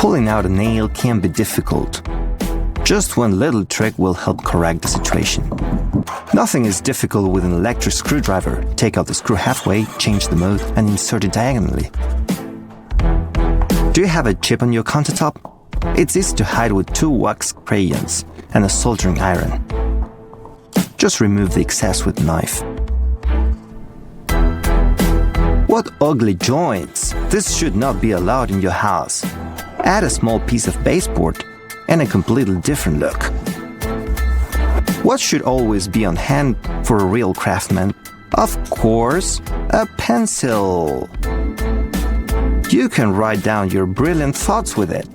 Pulling out a nail can be difficult. Just one little trick will help correct the situation. Nothing is difficult with an electric screwdriver. Take out the screw halfway, change the mode, and insert it diagonally. Do you have a chip on your countertop? It's easy to hide with 2 wax crayons and a soldering iron. Just remove the excess with a knife. What ugly joints! This should not be allowed in your house. Add a small piece of baseboard and a completely different look. What should always be on hand for a real craftsman? Of course, a pencil. You can write down your brilliant thoughts with it.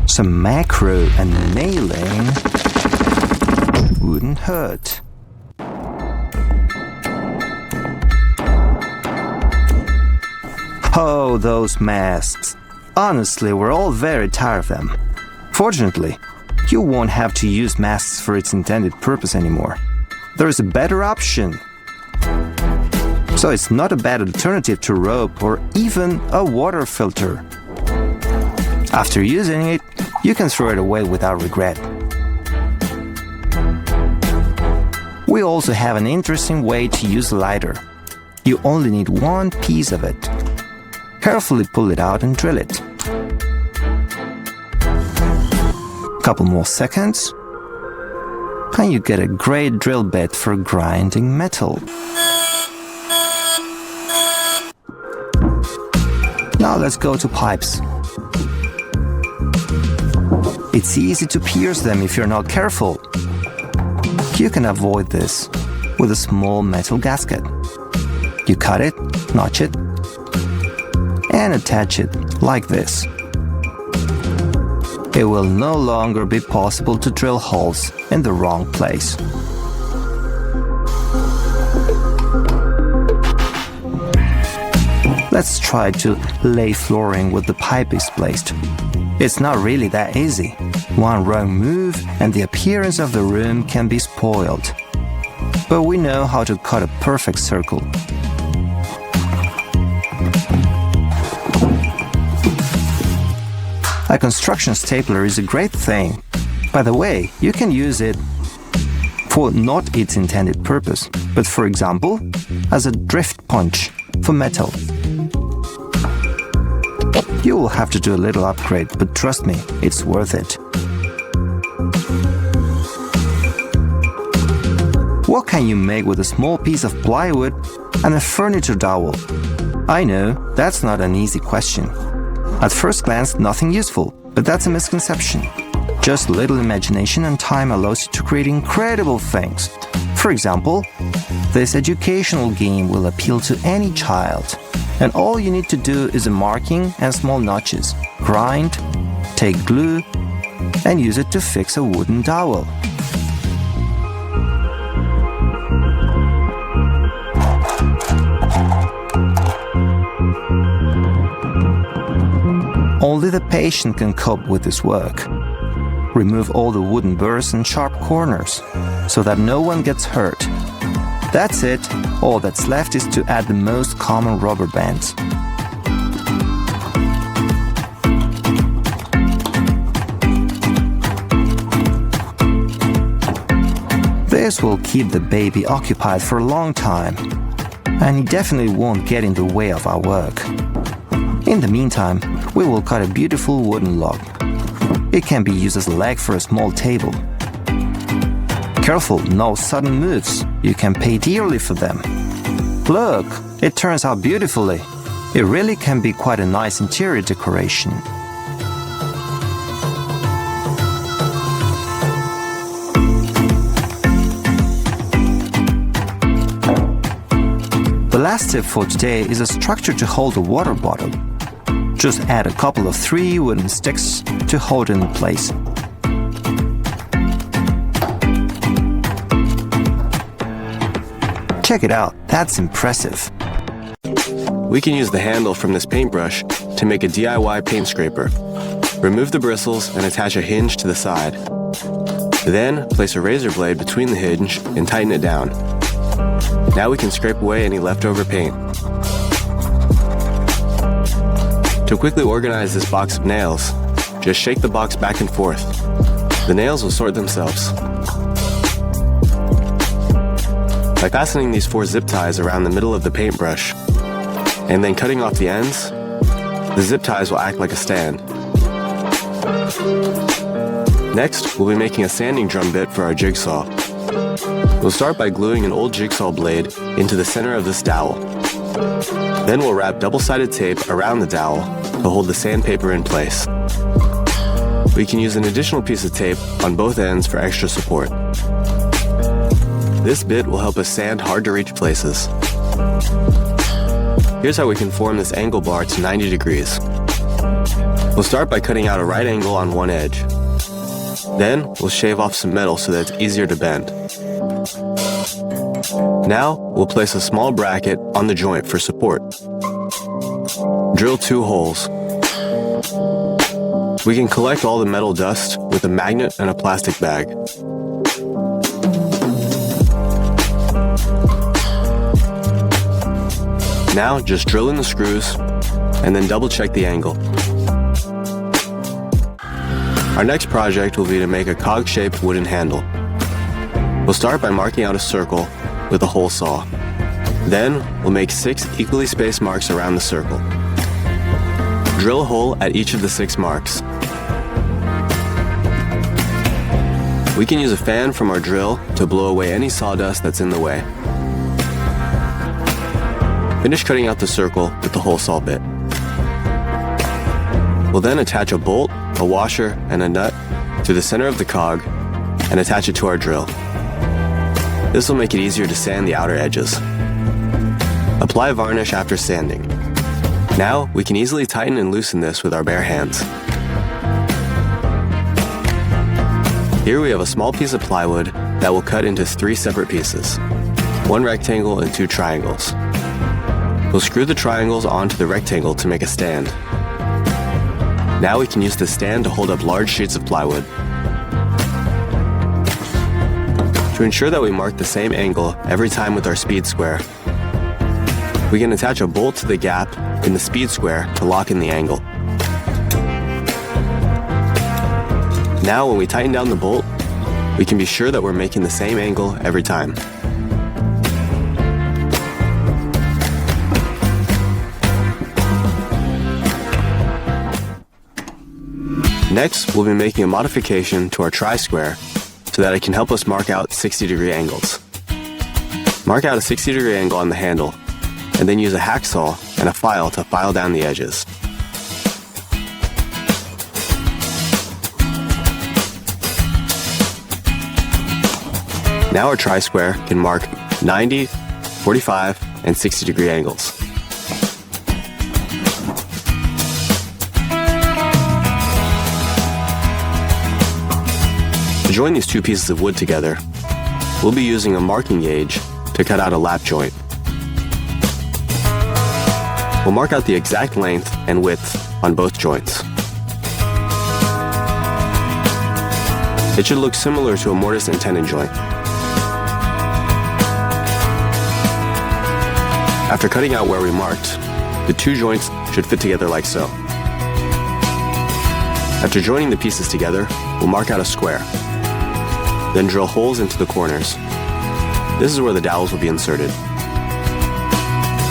Some macro and nailing wouldn't hurt. Oh, those masks. Honestly, we're all very tired of them. Fortunately, you won't have to use masks for its intended purpose anymore. There is a better option. So it's not a bad alternative to rope or even a water filter. After using it, you can throw it away without regret. We also have an interesting way to use a lighter. You only need one piece of it. Carefully pull it out and drill it. Couple more seconds, and you get a great drill bit for grinding metal. Now let's go to pipes. It's easy to pierce them if you're not careful. You can avoid this with a small metal gasket. You cut it, notch it, and attach it like this. It will no longer be possible to drill holes in the wrong place. Let's try to lay flooring where the pipe is placed. It's not really that easy. One wrong move and the appearance of the room can be spoiled. But we know how to cut a perfect circle. A construction stapler is a great thing. By the way, you can use it for not its intended purpose, but for example, as a drift punch for metal. You will have to do a little upgrade, but trust me, it's worth it. What can you make with a small piece of plywood and a furniture dowel? I know, that's not an easy question. At first glance, nothing useful, but that's a misconception. Just a little imagination and time allows you to create incredible things. For example, this educational game will appeal to any child. And all you need to do is a marking and small notches. Grind, take glue, and use it to fix a wooden dowel. Only the patient can cope with this work. Remove all the wooden burrs and sharp corners, so that no one gets hurt. That's it. All that's left is to add the most common rubber bands. This will keep the baby occupied for a long time, and he definitely won't get in the way of our work. In the meantime, we will cut a beautiful wooden log. It can be used as a leg for a small table. Careful, no sudden moves. You can pay dearly for them. Look, it turns out beautifully. It really can be quite a nice interior decoration. The last tip for today is a structure to hold a water bottle. Just add a couple of 3 wooden sticks to hold it in place. Check it out, that's impressive. We can use the handle from this paintbrush to make a DIY paint scraper. Remove the bristles and attach a hinge to the side. Then place a razor blade between the hinge and tighten it down. Now we can scrape away any leftover paint. To quickly organize this box of nails, just shake the box back and forth. The nails will sort themselves. By fastening these 4 zip ties around the middle of the paintbrush, and then cutting off the ends, the zip ties will act like a stand. Next, we'll be making a sanding drum bit for our jigsaw. We'll start by gluing an old jigsaw blade into the center of this dowel. Then we'll wrap double-sided tape around the dowel to hold the sandpaper in place. We can use an additional piece of tape on both ends for extra support. This bit will help us sand hard-to-reach places. Here's how we can form this angle bar to 90 degrees. We'll start by cutting out a right angle on one edge. Then, we'll shave off some metal so that it's easier to bend. Now, we'll place a small bracket on the joint for support. Drill 2 holes. We can collect all the metal dust with a magnet and a plastic bag. Now, just drill in the screws and then double check the angle. Our next project will be to make a cog-shaped wooden handle. We'll start by marking out a circle with a hole saw. Then, we'll make 6 equally spaced marks around the circle. Drill a hole at each of the 6 marks. We can use a fan from our drill to blow away any sawdust that's in the way. Finish cutting out the circle with the hole saw bit. We'll then attach a bolt, a washer, and a nut to the center of the cog and attach it to our drill. This will make it easier to sand the outer edges. Apply varnish after sanding. Now, we can easily tighten and loosen this with our bare hands. Here we have a small piece of plywood that will cut into 3 separate pieces, 1 rectangle and 2 triangles. We'll screw the triangles onto the rectangle to make a stand. Now we can use the stand to hold up large sheets of plywood. To ensure that we mark the same angle every time with our speed square, we can attach a bolt to the gap in the speed square to lock in the angle. Now when we tighten down the bolt, we can be sure that we're making the same angle every time. Next, we'll be making a modification to our tri-square so that it can help us mark out 60-degree angles. Mark out a 60-degree angle on the handle, and then use a hacksaw and a file to file down the edges. Now our tri-square can mark 90, 45, and 60-degree angles. To join these 2 pieces of wood together, we'll be using a marking gauge to cut out a lap joint. We'll mark out the exact length and width on both joints. It should look similar to a mortise and tenon joint. After cutting out where we marked, the 2 joints should fit together like so. After joining the pieces together, we'll mark out a square. Then drill holes into the corners. This is where the dowels will be inserted.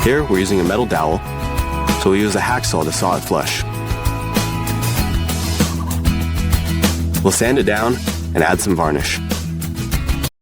Here, we're using a metal dowel, so we'll use a hacksaw to saw it flush. We'll sand it down and add some varnish.